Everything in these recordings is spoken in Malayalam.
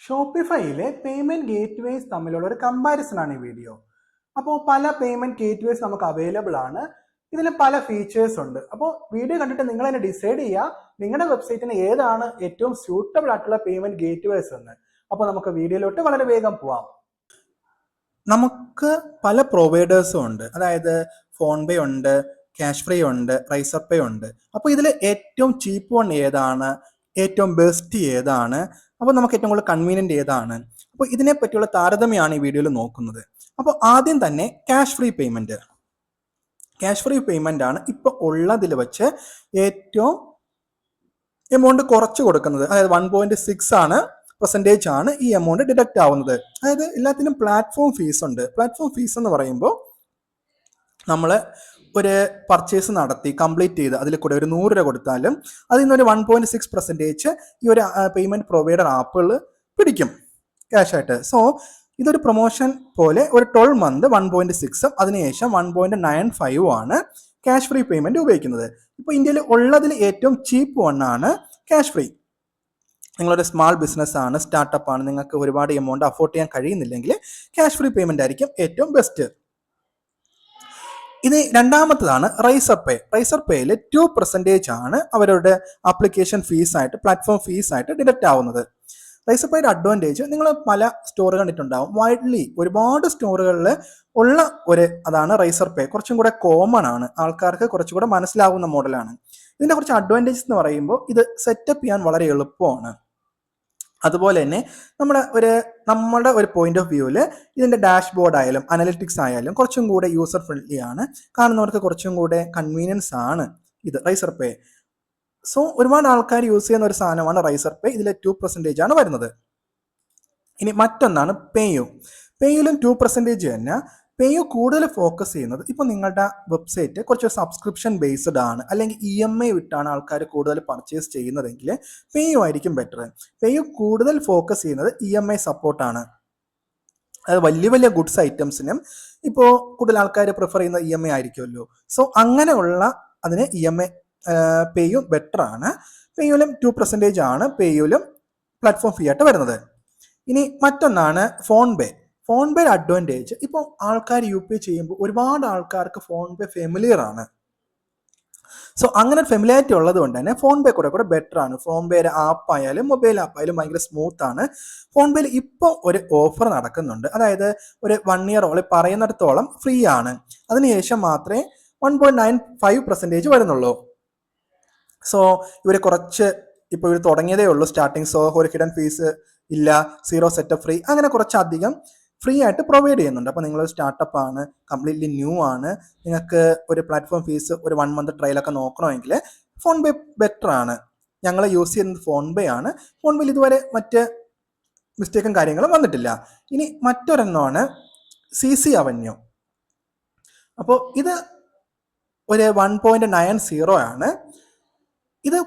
ഷോപ്പിഫൈയിലെ പേയ്മെന്റ് ഗേറ്റ്വേസ് തമ്മിലുള്ള ഒരു കമ്പാരിസൺ ആണ് ഈ വീഡിയോ. അപ്പോൾ പല പേയ്മെന്റ് ഗേറ്റ്വേസ് നമുക്ക് അവൈലബിൾ ആണ്. ഇതിൽ പല ഫീച്ചേഴ്സ് ഉണ്ട്. അപ്പോൾ വീഡിയോ കണ്ടിട്ട് നിങ്ങൾ തന്നെ ഡിസൈഡ് ചെയ്യുക നിങ്ങളുടെ വെബ്സൈറ്റിന് ഏതാണ് ഏറ്റവും സ്യൂട്ടബിൾ ആയിട്ടുള്ള പേയ്മെന്റ് ഗേറ്റ്വേസ് എന്ന്. അപ്പോൾ നമുക്ക് വീഡിയോയിലോട്ട് വളരെ വേഗം പോവാം. നമുക്ക് പല പ്രൊവൈഡേഴ്സും ഉണ്ട്, അതായത് ഫോൺ പേ ഉണ്ട്, ക്യാഷ് ഫ്രീ ഉണ്ട്, റൈസർ പേ ഉണ്ട്. അപ്പോൾ ഇതിൽ ഏറ്റവും ചീപ്പ് വൺ ഏതാണ്, ഏറ്റവും ബെസ്റ്റ് ഏതാണ്, അപ്പോൾ നമുക്ക് ഏറ്റവും കൂടുതൽ കൺവീനിയന്റ് ഏതാണ്, അപ്പോൾ ഇതിനെ പറ്റിയുള്ള താരതമ്യമാണ് ഈ വീഡിയോയിൽ നോക്കുന്നത്. അപ്പോൾ ആദ്യം തന്നെ ക്യാഷ് ഫ്രീ പേയ്മെന്റ് ആണ് ഇപ്പോൾ ഉള്ളതിൽ വെച്ച് ഏറ്റവും എമൗണ്ട് കുറച്ച് കൊടുക്കുന്നത്. അതായത് 1.6 ആണ് ഈ എമൗണ്ട് ഡിഡക്റ്റ് ആവുന്നത്. അതായത് എല്ലാത്തിനും പ്ലാറ്റ്ഫോം ഫീസ് ഉണ്ട്. പ്ലാറ്റ്ഫോം ഫീസ് എന്ന് പറയുമ്പോൾ നമ്മൾ ഒരു പർച്ചേസ് നടത്തി കംപ്ലീറ്റ് ചെയ്ത് അതിൽ കൂടെ ഒരു 100 രൂപ കൊടുത്താലും അതിൽ നിന്നൊരു 1.6% ഈ ഒരു പേയ്മെന്റ് പ്രൊവൈഡർ ആപ്പുകൾ പിടിക്കും ക്യാഷ് ആയിട്ട്. സോ ഇതൊരു പ്രൊമോഷൻ പോലെ ഒരു 12 മന്ത് 1.6 അതിനുശേഷം 1.95 ആണ് ക്യാഷ് ഫ്രീ പേയ്മെന്റ് ഉപയോഗിക്കുന്നത്. ഇപ്പോൾ ഇന്ത്യയിൽ ഉള്ളതിൽ ഏറ്റവും ചീപ്പ് വണ്ണാണ് ക്യാഷ് ഫ്രീ. നിങ്ങളൊരു സ്മാൾ ബിസിനസ് ആണ്, സ്റ്റാർട്ടപ്പ് ആണ്, നിങ്ങൾക്ക് ഒരുപാട് എമൗണ്ട് അഫോർഡ് ചെയ്യാൻ കഴിയുന്നില്ലെങ്കിൽ ക്യാഷ് ഫ്രീ പേയ്മെന്റ് ആയിരിക്കും ഏറ്റവും ബെസ്റ്റ്. ഇനി രണ്ടാമത്തതാണ് റൈസർ പേയിൽ 2% ആണ് അവരുടെ ആപ്ലിക്കേഷൻ ഫീസായിട്ട്, പ്ലാറ്റ്ഫോം ഫീസായിട്ട് ഡിഡക്റ്റ് ആവുന്നത്. റൈസർ പേയുടെ അഡ്വാൻറ്റേജ് നിങ്ങൾ പല സ്റ്റോറുകൾ കണ്ടിട്ടുണ്ടാവും. വൈഡ്ലി ഒരുപാട് സ്റ്റോറുകളിൽ ഉള്ള അതാണ് റൈസർ പേ. കുറച്ചും കൂടെ കോമൺ ആണ്, ആൾക്കാർക്ക് കുറച്ചും കൂടെ മനസ്സിലാവുന്ന മോഡലാണ്. ഇതിൻ്റെ കുറച്ച് അഡ്വാൻറ്റേജസ് എന്ന് പറയുമ്പോൾ ഇത് സെറ്റപ്പ് ചെയ്യാൻ വളരെ എളുപ്പമാണ്. അതുപോലെ തന്നെ നമ്മുടെ ഒരു പോയിന്റ് ഓഫ് വ്യൂവിൽ ഇതിൻ്റെ ഡാഷ്ബോർഡ് ആയാലും അനലിറ്റിക്സ് ആയാലും കുറച്ചും കൂടെ യൂസർ ഫ്രണ്ട്ലി ആണ്. കാണുന്നവർക്ക് കുറച്ചും കൂടെ കൺവീനിയൻസ് ആണ് ഇത് റൈസർ പേ. സോ ഒരുപാട് ആൾക്കാർ യൂസ് ചെയ്യുന്ന ഒരു സാധനമാണ് റൈസർ പേ. ഇതിൽ 2% ആണ് വരുന്നത്. ഇനി മറ്റൊന്നാണ് പേയിലും 2% തന്നെ. പേയു കൂടുതൽ ഫോക്കസ് ചെയ്യുന്നത് ഇപ്പോൾ നിങ്ങളുടെ വെബ്സൈറ്റ് കുറച്ച് സബ്സ്ക്രിപ്ഷൻ ബേസ്ഡ് ആണ്, അല്ലെങ്കിൽ EMI വിട്ടാണ് ആൾക്കാർ കൂടുതൽ പർച്ചേസ് ചെയ്യുന്നതെങ്കിൽ പേയു ആയിരിക്കും ബെറ്റർ. പേയു കൂടുതൽ ഫോക്കസ് ചെയ്യുന്നത് EMI സപ്പോർട്ടാണ്. അത് വലിയ വലിയ ഗുഡ്സ് ഐറ്റംസിനും ഇപ്പോൾ കൂടുതൽ ആൾക്കാർ പ്രിഫർ ചെയ്യുന്ന EMI ആയിരിക്കുമല്ലോ. സോ അങ്ങനെയുള്ള അതിന് EMI പേയു ബെറ്റർ ആണ്. പേയുലും 2% ആണ് പേയുലും പ്ലാറ്റ്ഫോം ഫീ ആയിട്ട് വരുന്നത്. ഇനി മറ്റൊന്നാണ് ഫോൺ പേ അഡ്വാൻറ്റേജ്. ഇപ്പോൾ ആൾക്കാർ UPI ചെയ്യുമ്പോൾ ഒരുപാട് ആൾക്കാർക്ക് ഫോൺ പേ ഫെമിലിയർ ആണ്. സോ അങ്ങനെ ഫെമിലിയാരിറ്റി ഉള്ളത് കൊണ്ട് തന്നെ ഫോൺ പേ കൂടെ ബെറ്റർ ആണ്. ഫോൺ പേയുടെ ആപ്പ് ആയാലും മൊബൈൽ ആപ്പ് ആയാലും ഭയങ്കര സ്മൂത്ത് ആണ്. ഫോൺ പേയിൽ ഇപ്പോൾ ഒരു ഓഫർ നടക്കുന്നുണ്ട്. അതായത് ഒരു 1 ഇയർ പറയുന്നിടത്തോളം ഫ്രീ ആണ്. അതിനുശേഷം മാത്രമേ 1.95% വരുന്നുള്ളൂ. സോ ഇവർ ഇപ്പോൾ ഇവർ തുടങ്ങിയതേ ഉള്ളൂ, സ്റ്റാർട്ടിങ്. സോ ഒരു ഹിഡൻ ഫീസ് ഇല്ല, 0 സെറ്റപ്പ് ഫ്രീ, അങ്ങനെ കുറച്ചധികം ഫ്രീ ആയിട്ട് പ്രൊവൈഡ് ചെയ്യുന്നുണ്ട്. അപ്പോൾ നിങ്ങളൊരു സ്റ്റാർട്ടപ്പ് ആണ്, കംപ്ലീറ്റ്ലി ന്യൂ ആണ്, നിങ്ങൾക്ക് ഒരു പ്ലാറ്റ്ഫോം ഫീസ് ഒരു 1 മന്ത് ട്രയലൊക്കെ നോക്കണമെങ്കിൽ ഫോൺ പേ ബെറ്റർ ആണ്. ഞങ്ങൾ യൂസ് ചെയ്യുന്നത് ഫോൺ പേ ആണ്. ഫോൺ പേയിൽ ഇതുവരെ മറ്റ് മിസ്റ്റേക്കും കാര്യങ്ങളും വന്നിട്ടില്ല. ഇനി മറ്റൊരെണ്ണമാണ് CC അവന്യൂ. അപ്പോൾ ഇത് ഒരു 1.90 ആണ്. ഇത്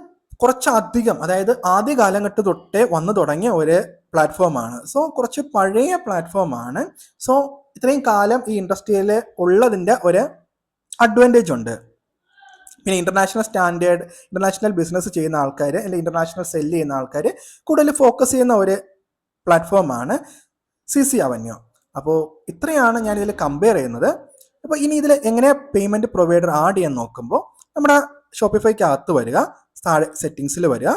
കുറച്ചധികം, അതായത് ആദ്യ കാലഘട്ടം തൊട്ടേ വന്നു തുടങ്ങിയ ഒരു പ്ലാറ്റ്ഫോമാണ്. സോ കുറച്ച് പഴയ പ്ലാറ്റ്ഫോമാണ്. സോ ഇത്രയും കാലം ഈ ഇൻഡസ്ട്രിയിൽ ഉള്ളതിൻ്റെ ഒരു അഡ്വാൻറ്റേജ് ഉണ്ട്. പിന്നെ ഇന്റർനാഷണൽ ബിസിനസ് ചെയ്യുന്ന ആൾക്കാർ, അല്ലെങ്കിൽ ഇന്റർനാഷണൽ സെല്ല് ചെയ്യുന്ന ആൾക്കാർ കൂടുതൽ ഫോക്കസ് ചെയ്യുന്ന ഒരു പ്ലാറ്റ്ഫോമാണ് CC അവന്യൂ. അപ്പോൾ ഇത്രയാണ് ഞാൻ ഇതിൽ കമ്പയർ ചെയ്യുന്നത്. അപ്പോൾ ഇനി ഇതിൽ എങ്ങനെ പേയ്മെന്റ് പ്രൊവൈഡർ ആഡ് ചെയ്യാൻ നോക്കുമ്പോൾ നമ്മുടെ ഷോപ്പിഫൈക്ക് അകത്ത് വരിക, സെറ്റിങ്സിൽ വരിക,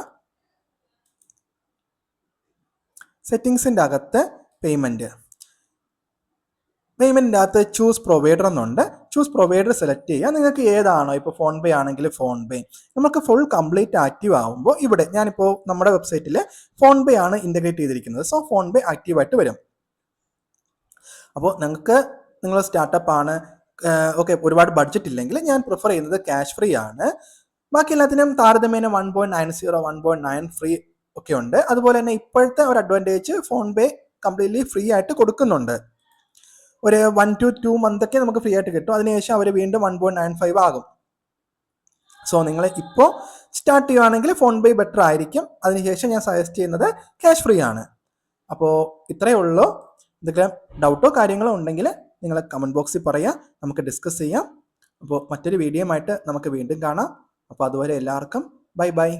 സെറ്റിങ്സിൻ്റെ അകത്ത് പേയ്മെന്റിൻ്റെ അകത്ത് ചൂസ് പ്രൊവൈഡർ എന്നുണ്ട്. ചൂസ് പ്രൊവൈഡർ സെലക്ട് ചെയ്യുക. നിങ്ങൾക്ക് ഏതാണോ, ഇപ്പോൾ ഫോൺ പേ ആണെങ്കിൽ ഫോൺ പേ. നമുക്ക് ഫുൾ കംപ്ലീറ്റ് ആക്റ്റീവ് ആകുമ്പോൾ ഇവിടെ ഞാനിപ്പോൾ നമ്മുടെ വെബ്സൈറ്റിൽ ഫോൺ പേ ആണ് ഇൻ്റഗ്രേറ്റ് ചെയ്തിരിക്കുന്നത്. സോ ഫോൺ പേ ആക്റ്റീവായിട്ട് വരും. അപ്പോൾ നിങ്ങൾ സ്റ്റാർട്ടപ്പ് ആണ്, ഒരുപാട് ബഡ്ജറ്റ് ഇല്ലെങ്കിൽ ഞാൻ പ്രിഫർ ചെയ്യുന്നത് ക്യാഷ് ഫ്രീ ആണ്. ബാക്കി എല്ലാത്തിനും താരതമ്യേന 1.90, 1.9 ഫ്രീ ഒക്കെ ഉണ്ട്. അതുപോലെ തന്നെ ഇപ്പോഴത്തെ ഒരു അഡ്വാൻറ്റേജ് ഫോൺ പേ കംപ്ലീറ്റ്ലി ഫ്രീ ആയിട്ട് കൊടുക്കുന്നുണ്ട്. ഒരു 1 to 2 മന്തൊക്കെ നമുക്ക് ഫ്രീ ആയിട്ട് കിട്ടും. അതിനുശേഷം അവർ വീണ്ടും 1.95 ആകും. സോ നിങ്ങൾ ഇപ്പോൾ സ്റ്റാർട്ട് ചെയ്യുകയാണെങ്കിൽ ഫോൺ പേ ബെറ്റർ ആയിരിക്കും. അതിനുശേഷം ഞാൻ സജസ്റ്റ് ചെയ്യുന്നത് ക്യാഷ് ഫ്രീ ആണ്. അപ്പോൾ ഇത്രയേ ഉള്ളൂ. എന്തെങ്കിലും ഡൗട്ടോ കാര്യങ്ങളോ ഉണ്ടെങ്കിൽ നിങ്ങൾ കമൻറ്റ് ബോക്സിൽ പറയുക, നമുക്ക് ഡിസ്കസ് ചെയ്യാം. അപ്പോൾ മറ്റൊരു വീഡിയോ ആയിട്ട് നമുക്ക് വീണ്ടും കാണാം. അപ്പോൾ അതുവരെ എല്ലാവർക്കും ബൈ.